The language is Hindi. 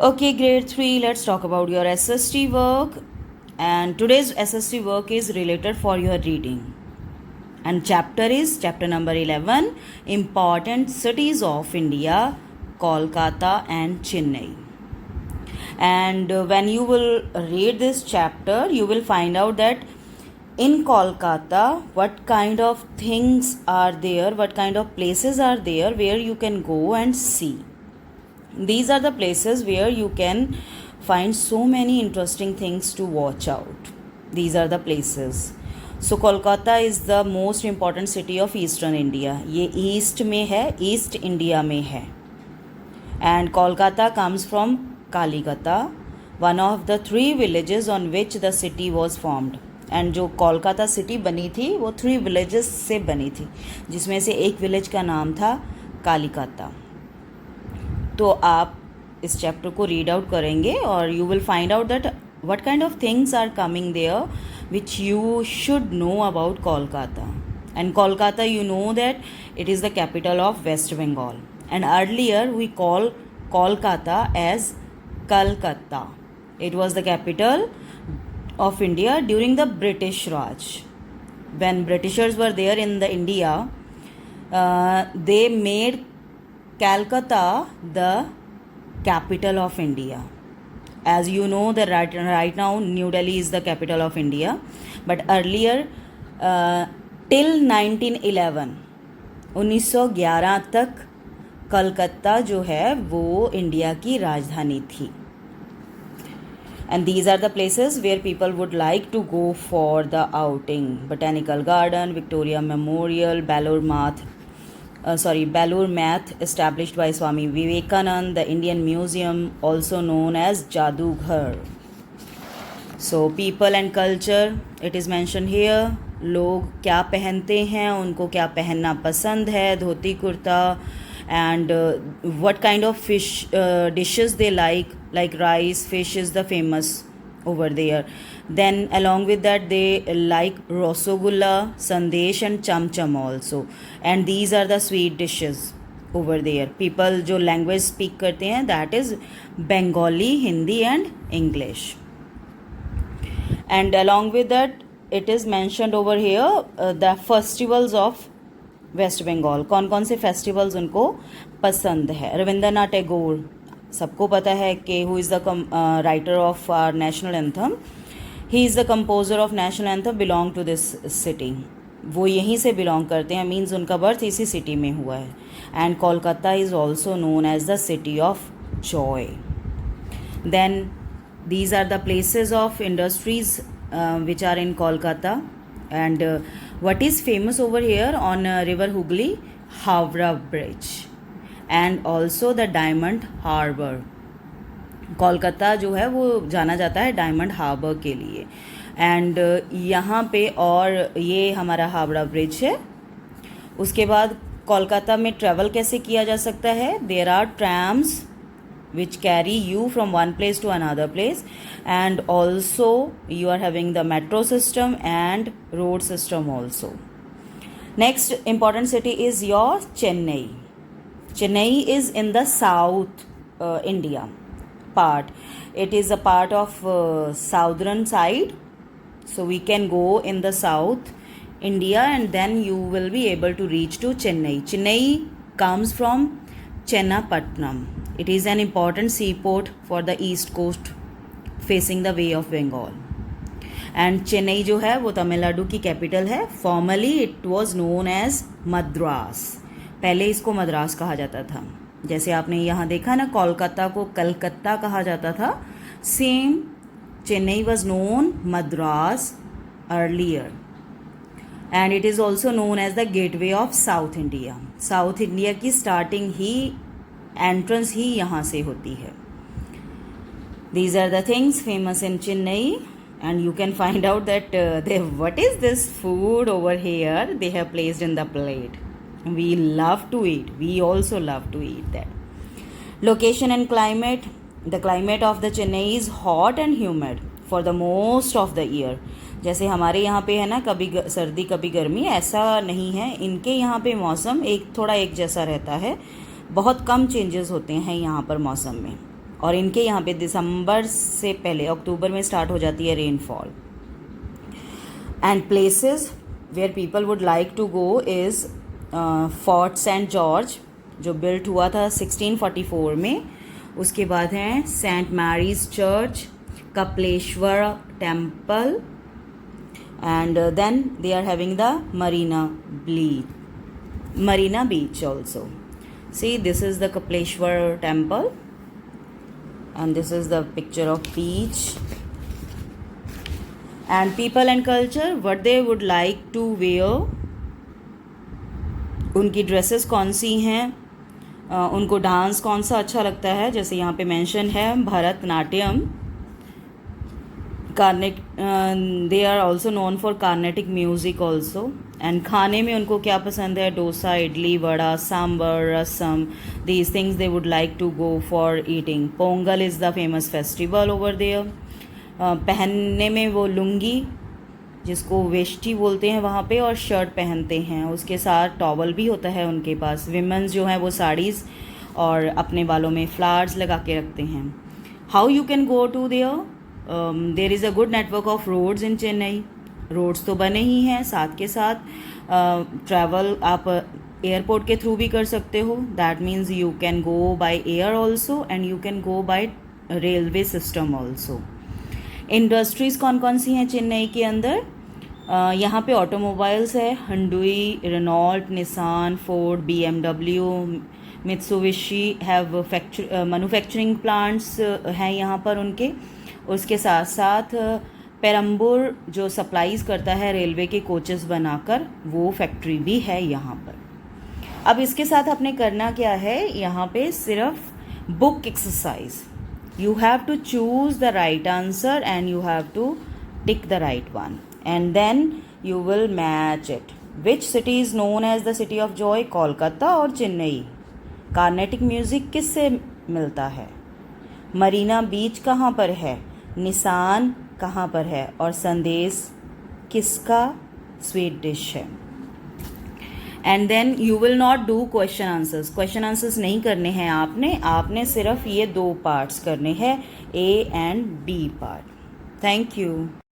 Okay, grade 3, let's talk about your SST work. And today's SST work is related for your reading. And chapter is chapter number 11, Important Cities of India, Kolkata and Chennai. And when you will read this chapter, you will find out that in Kolkata, what kind of things are there, what kind of places are there where you can go and see. These are the places where you can find so many interesting things to watch out. These are the places. So Kolkata is the most important city of Eastern India. ये ईस्ट में है, ईस्ट इंडिया में है. And Kolkata comes from Kaligata, one of the 3 villages on which the city was formed. And जो कोलकाता सिटी बनी थी वो 3 विलेजेस से बनी थी, जिसमें से एक विलेज का नाम था कालिकाता. तो आप इस चैप्टर को रीड आउट करेंगे और you will find out that what kind of things are coming there which you should know about Kolkata. And Kolkata, you know that it is the capital of West Bengal, and earlier we call Kolkata as Calcutta. It was the capital of India during the British Raj. When Britishers were there in the India, they made Calcutta the capital of India. As you know that right now New Delhi is the capital of India, but earlier till 1911 1911 तक कलकत्ता जो है वो इंडिया की राजधानी थी. And these are the places where people would like to go for the outing: Botanical Garden, Victoria Memorial, Balur Math, established by Swami Vivekanand, the Indian Museum, also known as Jadughar. So people and culture, it is mentioned here. लोग क्या पहनते हैं, उनको क्या पहनना पसंद है, dhoti kurta, and what kind of fish dishes they like rice, fish is the famous over there. Then along with that they like rasagulla, sandesh and cham also, and these are the sweet dishes over there. People जो language speak करते हैं, that is Bengali, Hindi and English. And along with that it is mentioned over here the festivals of West Bengal. कौन कौन से फेस्टिवल्स उनको पसंद है. रविंद्रनाथ टैगोर, सबको पता है कि who is the writer of our national anthem. He is the composer of national anthem, belong to this city. वो यहीं से बिलोंग करते हैं, मीन्स उनका बर्थ इसी सिटी में हुआ है. And Kolkata is also known as the city of joy. Then these are the places of industries which are in Kolkata. And what is famous over here on river Hooghly? Howrah Bridge and also the Diamond Harbour. Kolkata जो है वो जाना जाता है डायमंड हार्बर के लिए. एंड यहाँ पे और ये हमारा हावड़ा ब्रिज है. उसके बाद कोलकाता में ट्रैवल कैसे किया जा सकता है? There are trams which carry you from one place to another place, and also you are having the metro system and road system also. Next important city is your Chennai. Chennai is in the south India part. It is a part of southern side, so we can go in the south India and then you will be able to reach to Chennai. Chennai comes from Chennapatnam. It is an important seaport for the east coast facing the Bay of Bengal. And Chennai जो है वो तमिलनाडु की कैपिटल है. Formerly it was known as Madras. पहले इसको मद्रास कहा जाता था. जैसे आपने यहाँ देखा ना, कोलकाता को कलकत्ता कहा जाता था. Same Chennai was known Madras earlier. And it is also known as the gateway of South India. South India की स्टार्टिंग ही, एंट्रेंस ही यहाँ से होती है. These are the things famous in Chennai, and you can find out that what is this food over here they have placed in the plate. We love to eat. We also love to eat that. Location and climate. The climate of the Chennai is hot and humid for the most of the year. जैसे हमारे यहाँ पे है ना, कभी सर्दी कभी गर्मी, ऐसा नहीं है. इनके यहाँ पे मौसम थोड़ा एक जैसा रहता है. बहुत कम चेंजेस होते हैं यहाँ पर मौसम में. और इनके यहाँ पे दिसंबर से पहले अक्टूबर में स्टार्ट हो जाती है rainfall. And places where people would like to go is Fort Saint George जो बिल्ट हुआ था 1644 में. उसके बाद हैं Saint Mary's Church, Kapileshwar temple, and then they are having the Marina Beach also. See, this is the Kapileshwar temple and this is the picture of beach. And people and culture, what they would like to wear, उनकी ड्रेसेस कौन सी हैं, उनको डांस कौन सा अच्छा लगता है. जैसे यहाँ पे मेंशन है Bharatanatyam. They are also known for Carnatic music also. And खाने में उनको क्या पसंद है, dosa, idli, vada, sambar, rasam. These things they would like to go for eating. Pongal is the famous festival over there. पहनने में वो लुंगी जिसको वेष्टी बोलते हैं वहाँ पे, और शर्ट पहनते हैं. उसके साथ टॉवल भी होता है उनके पास. विमेंस जो हैं वो साड़ीज़ और अपने बालों में फ्लावर्स लगा के रखते हैं. How you can go to there. There is a good network of roads in Chennai. Roads तो बने ही हैं, साथ के साथ ट्रैवल आप एयरपोर्ट के थ्रू भी कर सकते हो. That means you can go by air also and you can go by railway system also. Industries कौन कौन सी हैं चेन्नई के अंदर. यहाँ पे ऑटोमोबाइल्स है, Hyundai, Renault, Nissan, Ford, BMW, Mitsubishi have manufacturing plants हैं यहाँ पर उनके. उसके साथ साथ पेरम्बूर जो सप्लाईज करता है रेलवे के कोचेस बनाकर, वो फैक्ट्री भी है यहाँ पर. अब इसके साथ आपने करना क्या है, यहाँ पे सिर्फ book exercise. You have to choose the right answer and you have to tick the right one and then you will match it. Which city is known as the city of joy, Kolkata और चेन्नई. कार्नेटिक म्यूज़िक किससे मिलता है, मरीना बीच कहाँ पर है, निसान कहाँ पर है, और संदेश किसका स्वीट डिश है. And then you will not do question answers. Question answers नहीं करने हैं आपने सिर्फ ये 2 पार्ट्स करने हैं, A and B part. Thank you.